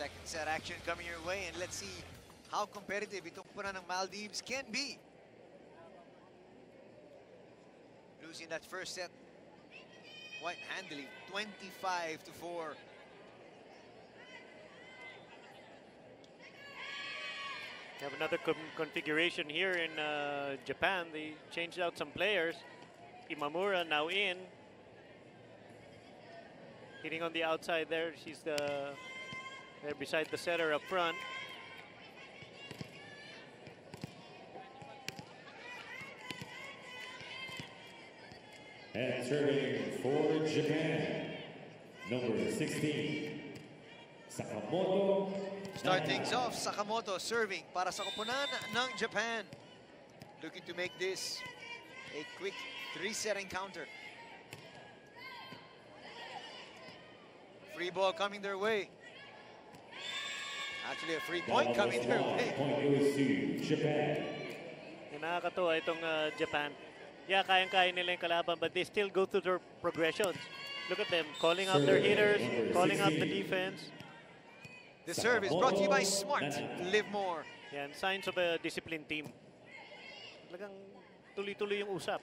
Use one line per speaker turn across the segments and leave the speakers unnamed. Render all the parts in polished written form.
Second set action coming your way, and let's see how competitive itong punan ng Maldives can be. Losing that first set quite handily, 25-4.
Have another configuration here in Japan. They changed out some players. Imamura now in. Hitting on the outside there. She's there beside the setter up front.
And serving for Japan, number 16, Sakamoto.
Start things off, Sakamoto serving para sa koponan ng Japan. Looking to make this a quick 3-set encounter. Free ball coming their way. Actually, a free point coming their way.
Point goes to Japan.
Nakakatuwa itong Japan. Yeah, kayang-kaya nila yung kalaban, but they still go through their progressions. Look at them, calling out their hitters, calling out the defense.
The serve is brought to you by Smart. Live more.
Yan, signs of a disciplined team. Talagang tuloy-tuloy yung usap.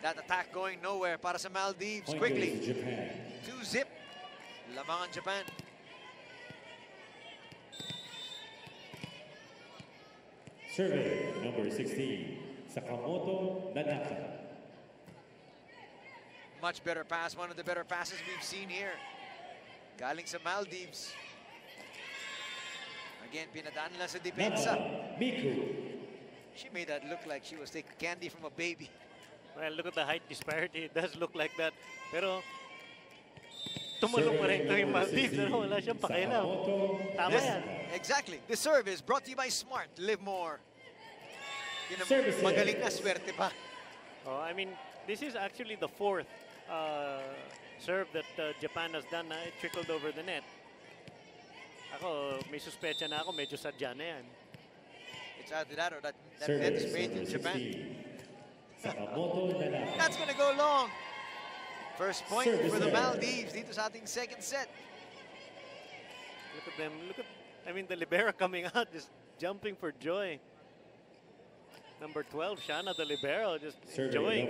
That attack going nowhere para sa Maldives.
Point
Quickly. 2-zip. Lamang ang Japan.
Serving number 16, Sakamoto Nanaka.
Much better pass, one of the better passes we've seen here. Galing sa Maldives. Again, pinadaan lang sa depensa. She made that look like she was taking candy from a baby.
Well, look at the height disparity. It does look like that. Pero tumulong pa rin ito yung Maldives. Wala siyang pakialam. Tama yan.
Exactly. The serve is brought to you by Smart. Live more. Magaling na swerte pa.
Oh, I mean, this is actually the fourth serve that Japan has done. It trickled over the net. Ako, may suspecha na ako. Medyo sadya na yan.
It's either that or that net is made in Japan. That's gonna go long. First point for the Maldives dito sa ating second set.
Look at them. Look at, I mean, the libero coming out, just jumping for joy. Number 12, Shana, the libero, just enjoying.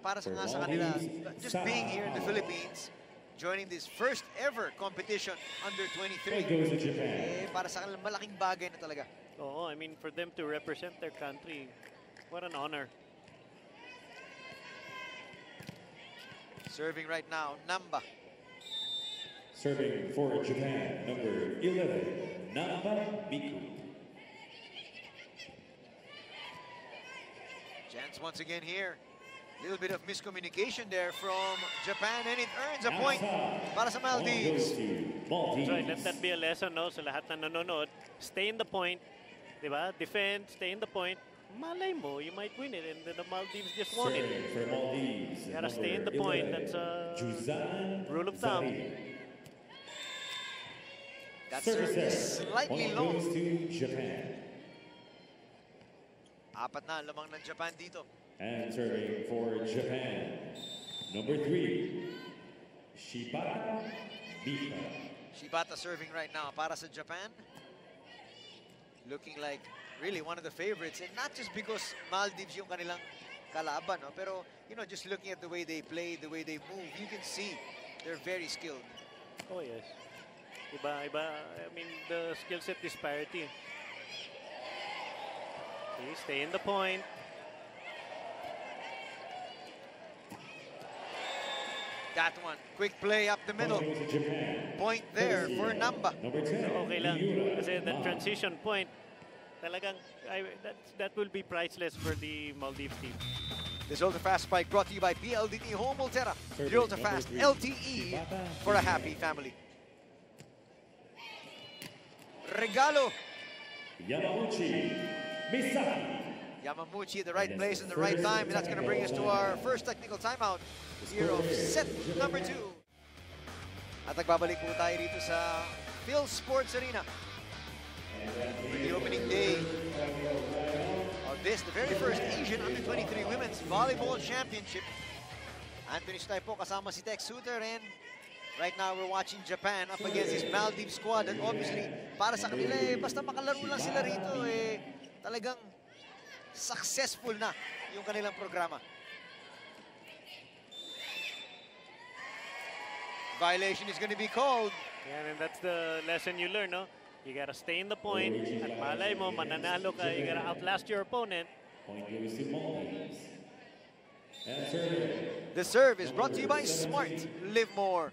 Para sa nga sa kanila, just being here in the Philippines, joining this first ever competition under 23. Para sa kanila, malaking bagay na talaga.
Oh, I mean, for them to represent their country, what an honor.
Serving right now, Namba.
Serving for Japan, number 11, Namba Miku.
Chance once again here. A little bit of miscommunication there from Japan, and it earns a point para sa Maldives.
So let that be a lesson, no, sa lahat na nanonood. Stay in the point, di ba? Defend, stay in the point. Malay mo, you might win it, and then the Maldives just won it. You gotta stay in the point. That's a rule of thumb.
That serve is slightly low. Apat na lamang ng Japan dito.
And serving for Japan, number 3, Shibata Mika.
Shibata serving right now para sa Japan. Looking like really one of the favorites, and not just because Maldives yung kanilang kalaban, no? Pero, you know, just looking at the way they play, the way they move, you can see they're very skilled.
Oh, yes. Iba, I mean, the skill set disparity. Okay, stay in the point.
That one, quick play up the middle. Point there for Namba.
Okay lang, kasi that transition point, talagang, that will be priceless for the Maldives team.
This ultra-fast spike brought to you by PLDT Home Ultera, your ultra-fast LTE for a happy family. Regalo.
Yamamuchi Misaki.
Yamamuchi at the right place in the right time, and that's going to bring us to our first technical timeout here of set number 2. At nagbabalik po tayo dito sa Phil Sports Arena for the opening day of this, the very first Asian Under-23 Women's Volleyball Championship. Anthony Stay po kasama si Tex Suter, and Right now, we're watching Japan up against this Maldives squad. And obviously, para sa kanila, basta makalaro lang sila rito, talagang successful na yung kanilang programa. Violation is going to be called.
Yeah, and that's the lesson you learn, no? You gotta stay in the point. At malay mo, mananalo ka. You gotta outlast your opponent.
Point goes to Maldives. And
The serve is brought to you by Smart. Live more.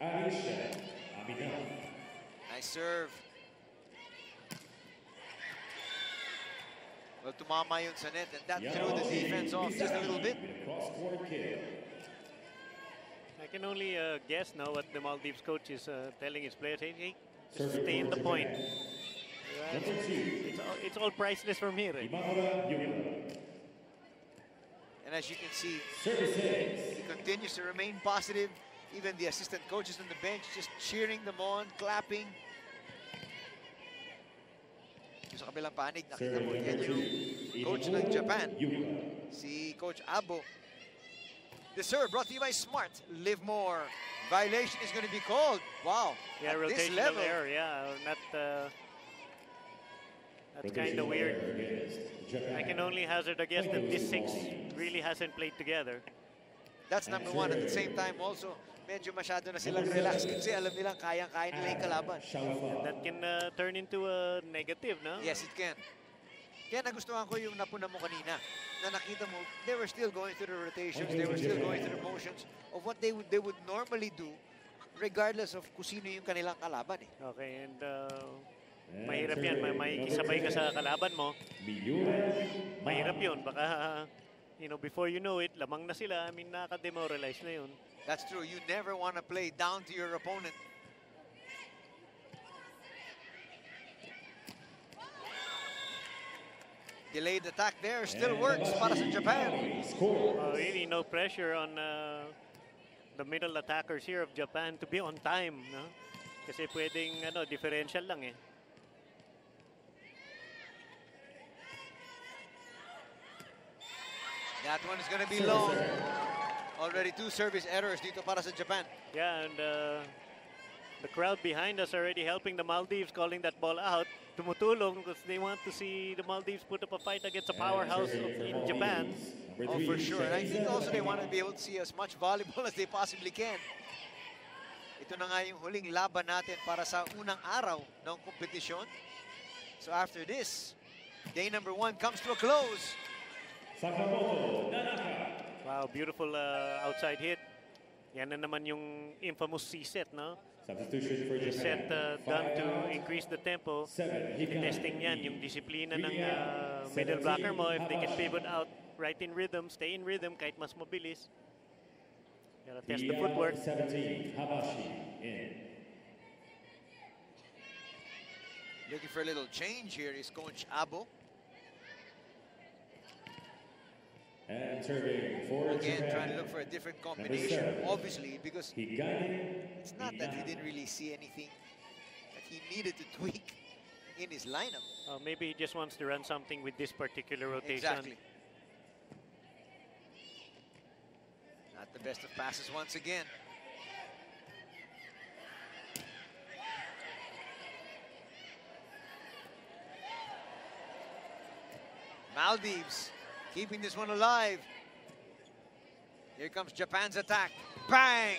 Nice serve. Well, tumama yun sa net, and that threw the defense off just a little bit.
I can only guess now what the Maldives coach is telling his players. Hey, just stay in the point. Right? It's all priceless from here. Eh?
And as you can see, he continues to remain positive. Even the assistant coaches on the bench just cheering them on, clapping. Sa kabilang panig, nakita mo yan yung coach ng Japan, si Coach Abo. The serve brought to you by Smart. Live more. Violation is going to be called. Wow.
Yeah,
at this
rotational
level.
error. Yeah, that's kind of weird. I can only hazard a guess that this six really hasn't played together.
That's number one. At the same time also, medyo masyado na silang relax kasi alam nilang kayang-kaya nila yung kalaban.
That can turn into a negative, no?
Yes, it can. Kaya nagustuhan ko yung napuna mo kanina, na nakita mo, they were still going through the rotations, they were still going through the motions of what they would normally do, regardless of kung sino yung kanilang kalaban.
Okay, and mahirap yan. May kisabay ka sa kalaban mo. Mahirap yun. Baka, before you know it, lamang na sila. I mean, nakaka-demoralize na yun.
That's true. You never want to play down to your opponent. Delayed attack there still works para sa Japan.
Really no pressure on the middle attackers here of Japan to be on time, no? Kasi pwedeng differential lang eh.
That one is going to be long. Already 2 service errors dito para sa Japan.
Yeah, and the crowd behind us already helping the Maldives, calling that ball out. Tumutulong because they want to see the Maldives put up a fight against a powerhouse in Japan.
Oh, for sure. And I think also they want to be able to see as much volleyball as they possibly can. Ito na nga yung huling laban natin para sa unang araw ng kompetisyon. So after this, day number 1 comes to a close.
Wow, beautiful outside hit. Yan na naman yung infamous C-set, no? C-set done to increase the tempo. Testing yan, yung disiplina ng middle blocker mo. If they can pivot out right in rhythm, stay in rhythm kahit mas mabilis. Gotta test the footwork.
Looking for a little change here is Coach Abo. Again, trying to look for a different combination, obviously, because it's not that he didn't really see anything that he needed to tweak in his lineup.
Maybe he just wants to run something with this particular rotation.
Exactly. Not the best of passes once again. Maldives keeping this one alive. Here comes Japan's attack. Bang!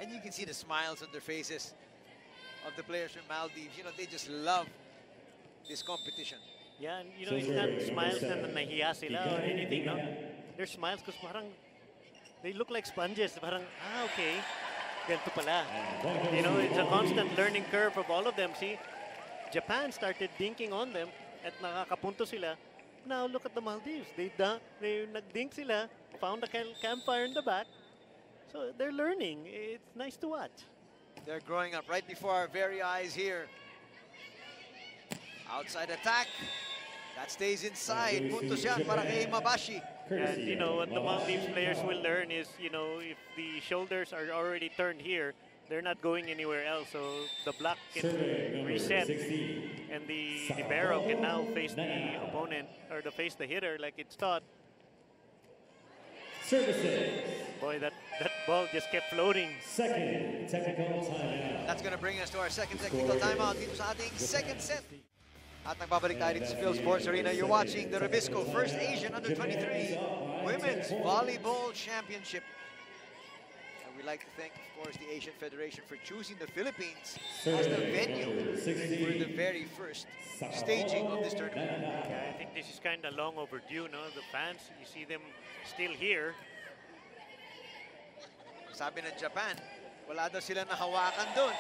And you can see the smiles on their faces of the players from Maldives. They just love this competition.
Yeah, and it's not smiles na nahiya sila or anything, no? They're smiles because parang they look like sponges. Parang, okay, ganito pala. It's a constant learning curve of all of them. See, Japan started dinking on them at nakakapunto sila. Now look at the Maldives. They nag-dink sila, found a campfire in the back. So they're learning. It's nice to watch.
They're growing up right before our very eyes here. Outside attack. That stays inside. Puntos yan para kay Mabashi.
And what the Maldives players will learn is, if the shoulders are already turned here, they're not going anywhere else. So the block can reset, and the libero can now face the opponent or face the hitter like it's taught.
Services.
Boy, that ball just kept floating.
Second technical timeout.
That's going to bring us to our second technical timeout dito sa ating second set. At nagbabalik tayo dito sa Phil Sports Arena. You're watching the Ribisco First Asian Under-23 Women's Volleyball Championship. And we'd like to thank, of course, the Asian Federation for choosing the Philippines as the venue for the very first staging of this tournament.
Yeah, I think this is kind of long overdue, no? The fans, you see them still here.
Sabi ng Japan, wala daw sila nahawakan doon.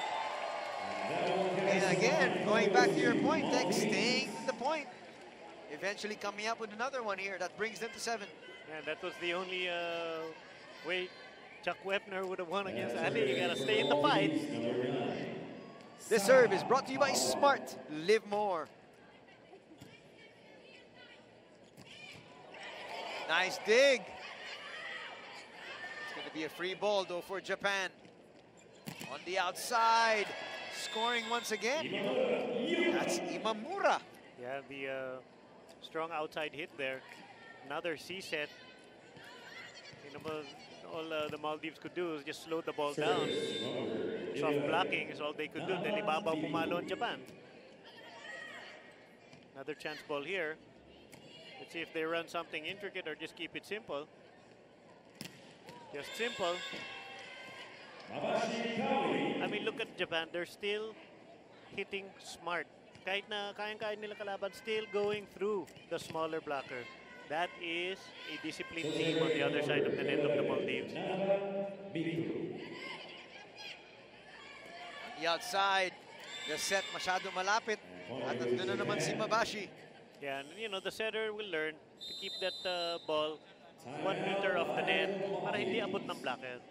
And again, going back to your point, Tex, staying the point. Eventually coming up with another one here. That brings them to 7.
Yeah, that was the only way Chuck Wepner would have won against Ali. You gotta stay in the fight.
This serve is brought to you by Smart. Live more. Nice dig. It's going to be a free ball, though, for Japan. On the outside, scoring once again. That's Imamura.
Yeah, the strong outside hit there. Another C-set. You know, all the Maldives could do is just slow the ball down. Soft blocking is all they could do. Then ibabaw pumalo on Japan. Another chance ball here. Let's see if they run something intricate or just keep it simple. Just simple. I mean, look at Japan. They're still hitting smart. Kahit na kayang-kaya nila kalaban, still going through the smaller blocker. That is a disciplined team on the other side of the net of the Maldives.
On the outside, the set masyado malapit. At nandun na naman si Mabashi.
Yeah, and you know, the setter will learn to keep that ball 1 meter off the net para hindi abot ng blocker.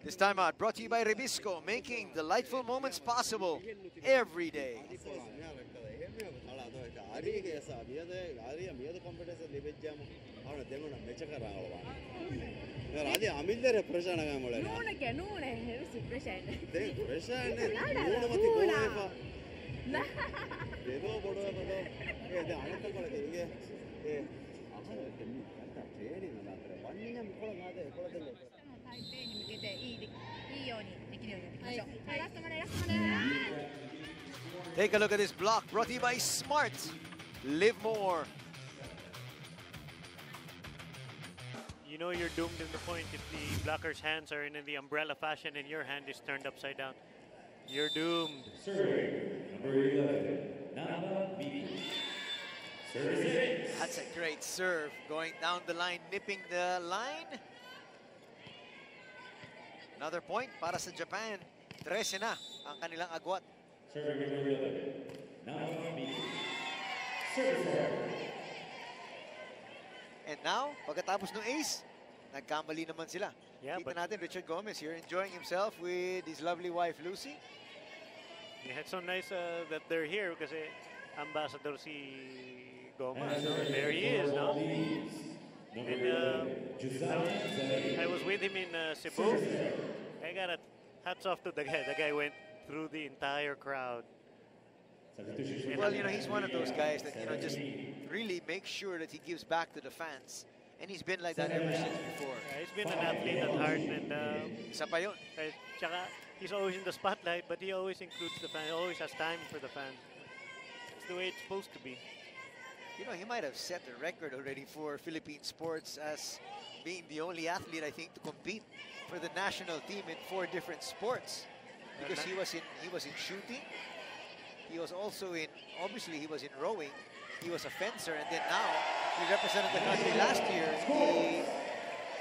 This time out, brought to you by Ribisco, making delightful moments possible every day. Take a look at this block, brought to you by Smart. Live more.
You know you're doomed in the point if the blocker's hands are in the umbrella fashion and your hand is turned upside down. You're doomed.
Number 11, Nana Midi.
That's a great serve, going down the line, nipping the line. Another point para sa Japan. 13 na ang kanilang agwat.
Serving number 11, Nana Midi.
And now, pagkatapos ng ace, nagkamali naman sila.
Yeah,
Kita natin Richard Gomez here enjoying himself with his lovely wife Lucy.
Yeah, it's so nice that they're here because ambassador si Gomez. No? There he is, no? And I was with him in Cebu. I got a hats off to the guy. The guy went through the entire crowd.
Well, you know, he's one of those guys that, you know, just really makes sure that he gives back to the fans. And he's been like that ever since before.
Yeah, he's been an athlete at heart, and
Isa pa yun.
tsaka, he's always in the spotlight, but he always includes the fans. He always has time for the fans. It's the way it's supposed to be.
You know, he might have set the record already for Philippine sports as being the only athlete, I think, to compete for the national team in 4 different sports. Because he was in shooting. He was also in, obviously, he was in rowing. He was a fencer, and then now he represented the country last year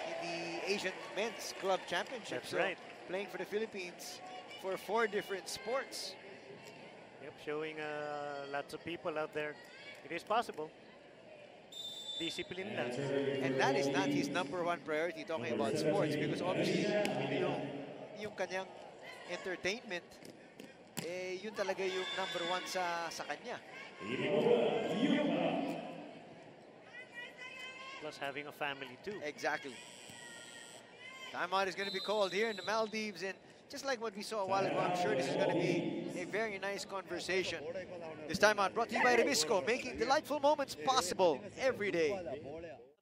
in the Asian Men's Club Championship.
That's right.
Playing for the Philippines for 4 different sports.
Yep, showing lots of people out there. It is possible. Discipline lang.
And that is not his #1 priority talking about sports, because obviously yung kanyang entertainment, yun talaga yung #1 sa kanya.
Plus having a family too.
Exactly. Timeout is going to be called here in the Maldives, and just like what we saw a while ago, I'm sure this is going to be a very nice conversation. This time out brought to you by Ribisco, making delightful moments possible every day.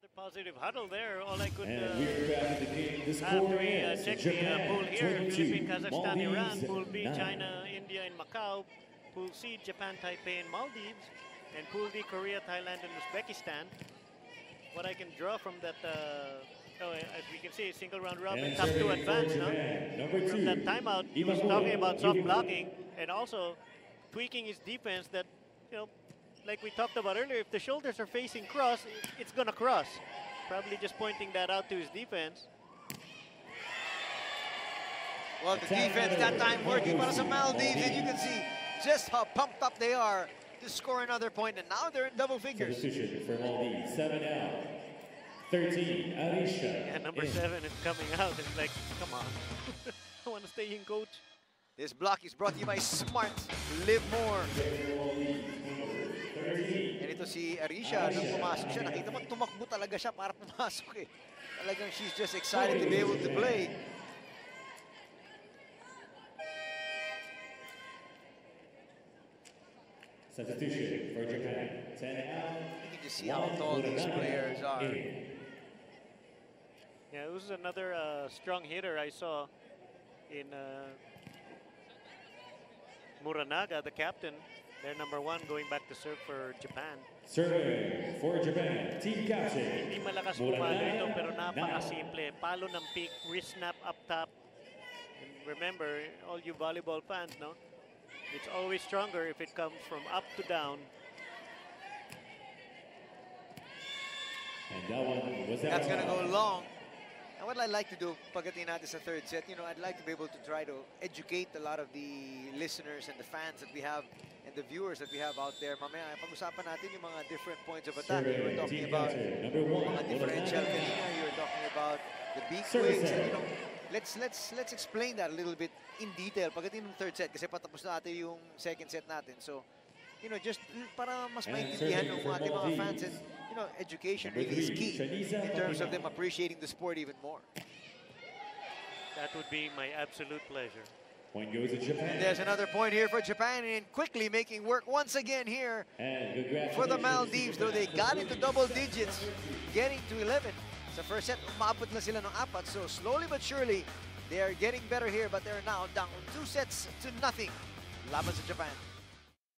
The positive huddle there. All I could
We're back in the game. This
after
quarter
we
ends.
check the
Japan,
pool here,
22,
Philippines, Kazakhstan, Iran,
Maldives,
Pool B,
9.
China, India, and Macau, Pool C, Japan, Taipei, and Maldives, and Pool D, Korea, Thailand, and Uzbekistan. What I can draw from that, as we can see, single round robin,
And
top 2
serving
advance,
for
no?
Japan, number
From
2,
that timeout, he was
Ivan
talking
Moore,
about soft
Ivan
blocking and also tweaking his defense that, you know, like we talked about earlier, if the shoulders are facing cross, it's gonna cross. Probably just pointing that out to his defense.
Well, the defense that time working para sa Maldives, and you can see just how pumped up they are to score another point, and now they're in double figures.
Substitution for Maldives, 7 out. 13, Arisha.
And number
in.
7 is coming out. It's like, come on. I want to stay in, coach.
This block is brought to you by Smart. Live more. And ito si Arisha, nung pumasok siya, nakita mo tumakbo talaga siya para pumasok eh. Talagang she's just excited to be able to play.
Substitution for Japan, 10 out.
You can just see how tall these players are.
Yeah, this is another strong hitter I saw in Muranaga, the captain. They're number 1 going back to serve for Japan.
Serving for Japan, team captain.
Hindi malakas pumalo ito pero napakasimple. Palo ng pick, wrist snap up top. And remember, all you volleyball fans, no? It's always stronger if it comes from up to down.
And that one was out.
That's going to go long. And what I'd like to do, pagdating natin sa third set, you know, I'd like to be able to try to educate a lot of the listeners and the fans that we have and the viewers that we have out there. Mamaya, pag-usapan natin yung mga different points of attack. You were talking about
number 1,
mga differential kanina. You were talking about the beak wings. And, you know, let's explain that a little bit in detail pagdating ng third set kasi patapos na natin yung second set natin. So, you know, just para mas maintindihan ng ating mga fans, and you know, education really is key in terms of them appreciating the sport even more.
That would be my absolute pleasure.
Point goes to Japan.
And there's another point here for Japan, and quickly making work once again here for the Maldives, though they got into double digits, getting to 11. Sa first set, umabot na sila ng 4, so slowly but surely, they are getting better here, but they're now down 2 sets to nothing. Laban sa Japan.